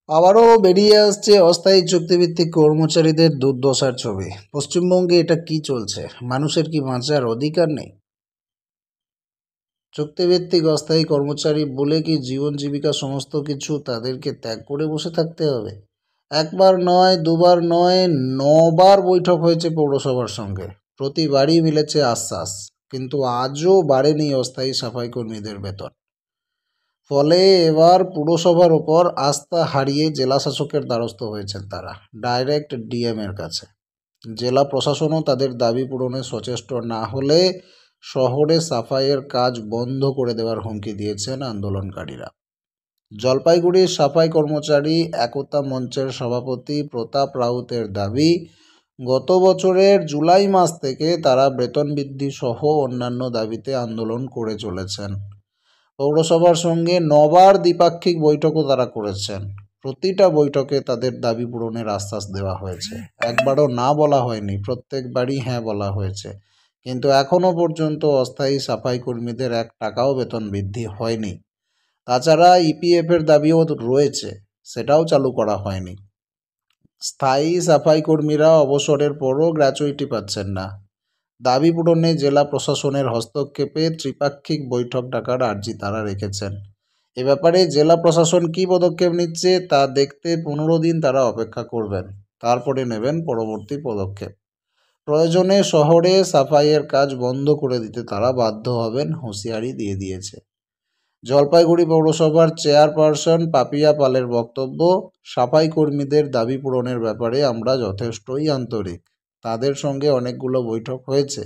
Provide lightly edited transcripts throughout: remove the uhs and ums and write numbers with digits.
আবারও বেরিয়ে আসছে অস্থায়ী চুক্তিভিত্তিক কর্মচারীদের দুর্দশার ছবি। পশ্চিমবঙ্গে এটা কি চলছে? মানুষের কি বাঁচার অধিকার নেই? চুক্তিভিত্তিক অস্থায়ী কর্মচারী বলে কি জীবন জীবিকা সমস্ত কিছু তাদেরকে ত্যাগ করে বসে থাকতে হবে? একবার নয়, দুবার নয়, 9বার বৈঠক হয়েছে পৌরসভার সঙ্গে। প্রতিবারই মিলেছে আশ্বাস, কিন্তু আজও বাড়েনি অস্থায়ী সাফাই কর্মীদের বেতন। ফলে এবার পুরসভার ওপর আস্থা হারিয়ে জেলা শাসকের দ্বারস্থ হয়েছেন তারা, ডাইরেক্ট ডিএম এর কাছে। জেলা প্রশাসনও তাদের দাবি পূরণে সচেষ্ট না হলে শহরে সাফাইয়ের কাজ বন্ধ করে দেওয়ার হুমকি দিয়েছেন আন্দোলনকারীরা। জলপাইগুড়ির সাফাই কর্মচারী একতা মঞ্চের সভাপতি প্রতাপ রাউতের দাবি, গত বছরের জুলাই মাস থেকে তারা বেতন বৃদ্ধি সহ অন্যান্য দাবিতে আন্দোলন করে চলেছেন। পৌরসভার সঙ্গে 9বার দ্বিপাক্ষিক বৈঠকও তারা করেছেন। প্রতিটা বৈঠকে তাদের দাবি পূরণের আশ্বাস দেওয়া হয়েছে, একবারও না বলা হয়নি, প্রত্যেকবারই হ্যাঁ বলা হয়েছে। কিন্তু এখনও পর্যন্ত অস্থায়ী সাফাই কর্মীদের 1 টাকাও বেতন বৃদ্ধি হয়নি। তাছাড়া ইপিএফের দাবিও রয়েছে, সেটাও চালু করা হয়নি। স্থায়ী সাফাই কর্মীরা অবসরের পরও গ্র্যাচুইটি পাচ্ছেন না। দাবি পূরণে জেলা প্রশাসনের হস্তক্ষেপে ত্রিপাক্ষিক বৈঠক ডাকার আর্জি তারা রেখেছেন। এ ব্যাপারে জেলা প্রশাসন কী পদক্ষেপ নিচ্ছে তা দেখতে 15 দিন তারা অপেক্ষা করবেন, তারপরে নেবেন পরবর্তী পদক্ষেপ। প্রয়োজনে শহরে সাফাইয়ের কাজ বন্ধ করে দিতে তারা বাধ্য হবেন, হুঁশিয়ারি দিয়ে দিয়েছে। জলপাইগুড়ি পৌরসভার চেয়ারপারসন পাপিয়া পালের বক্তব্য, সাফাই কর্মীদের দাবি পূরণের ব্যাপারে আমরা যথেষ্টই আন্তরিক। তাদের সঙ্গে অনেকগুলো বৈঠক হয়েছে,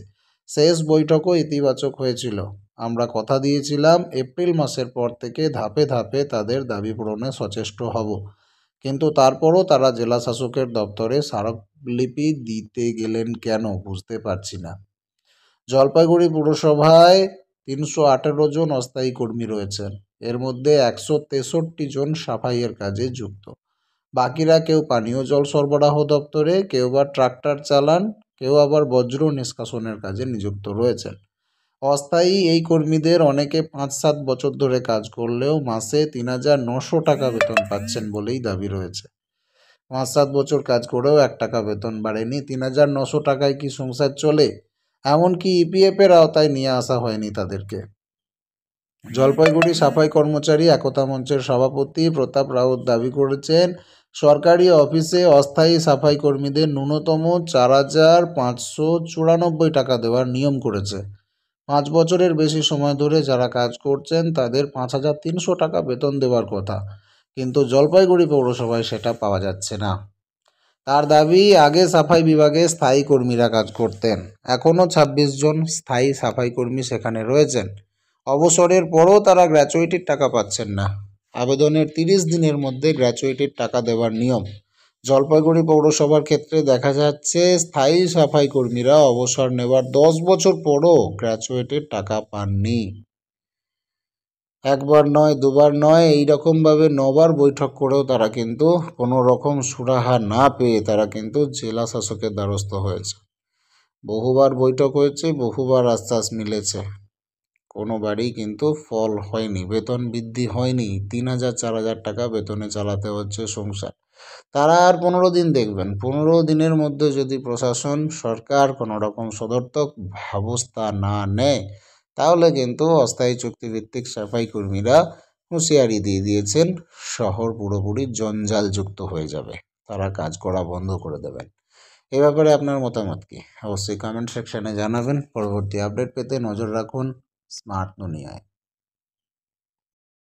শেষ বৈঠকও ইতিবাচক হয়েছিল। আমরা কথা দিয়েছিলাম এপ্রিল মাসের পর থেকে ধাপে ধাপে তাদের দাবি পূরণে সচেষ্ট হব, কিন্তু তারপরও তারা জেলা শাসকের দপ্তরে স্মারকলিপি দিতে গেলেন কেন বুঝতে পারছি না। জলপাইগুড়ি পুরসভায় 318 জন অস্থায়ী কর্মী রয়েছেন, এর মধ্যে 163 জন সাফাইয়ের কাজে যুক্ত। বাকিরা কেউ পানীয় জল সরবরাহ দপ্তরে, কেউ বা ট্রাক্টর চালান, কেউ আবার বজ্র নিষ্কাশনের কাজে নিযুক্ত রয়েছেন। অস্থায়ী এই কর্মীদের অনেকে 5-7 বছর ধরে কাজ করলেও মাসে 3,900 টাকা বেতন পাচ্ছেন বলেই দাবি রয়েছে। 5-7 বছর কাজ করেও 1 টাকা বেতন বাড়েনি। 3,900 টাকায় কি সংসার চলে? এমনকি ইপিএফের আওতায় নিয়ে আসা হয়নি তাদেরকে। জলপাইগুড়ি সাফাই কর্মচারী একতা মঞ্চের সভাপতি প্রতাপ রাউত দাবি করেছেন, সরকারি অফিসে অস্থায়ী সাফাই কর্মীদের ন্যূনতম 4,594 টাকা দেওয়ার নিয়ম করেছে। 5 বছরের বেশি সময় ধরে যারা কাজ করছেন তাদের 5,300 টাকা বেতন দেওয়ার কথা, কিন্তু জলপাইগুড়ি পৌরসভায় সেটা পাওয়া যাচ্ছে না। তার দাবি, আগে সাফাই বিভাগে স্থায়ী কর্মীরা কাজ করতেন, এখনও 26 জন স্থায়ী সাফাই কর্মী সেখানে রয়েছেন। অবসরের পরও তারা গ্র্যাচুইটির টাকা পাচ্ছেন না। আবেদনের 30 দিনের মধ্যে গ্র্যাচুইটির টাকা দেওয়ার নিয়ম। জলপাইগুড়ি পৌরসভার ক্ষেত্রে দেখা যাচ্ছে স্থায়ী সাফাই কর্মীরা অবসর নেওয়ার 10 বছর পরও গ্র্যাচুইটির টাকা পাননি। একবার নয়, দুবার নয়, এইরকমভাবে 9বার বৈঠক করেও তারা কিন্তু কোনো রকম সুরাহা না পেয়ে তারা কিন্তু জেলা শাসকের দ্বারস্থ হয়েছে। বহুবার বৈঠক হয়েছে, বহুবার আশ্বাস মিলেছে, কোনোবারই কিন্তু ফল হয়নি, বেতন বৃদ্ধি হয়নি। 3,000 4,000 টাকা বেতনে চালাতে হচ্ছে সংসার। তারা আর 15 দিন দেখবেন। 15 দিনের মধ্যে যদি প্রশাসন, সরকার কোনো রকম সদর্থক ব্যবস্থা না নেয়, তাহলে কিন্তু অস্থায়ী চুক্তিভিত্তিক সাফাই কর্মীরা হুঁশিয়ারি দিয়ে দিয়েছেন, শহর পুরোপুরি জঞ্জালযুক্ত হয়ে যাবে, তারা কাজ করা বন্ধ করে দেবেন। এ ব্যাপারে আপনার মতামত কি? অবশ্যই কমেন্ট সেকশনে জানাবেন। পরবর্তী আপডেট পেতে নজর রাখুন স্মার্ট দুনিয়ায়।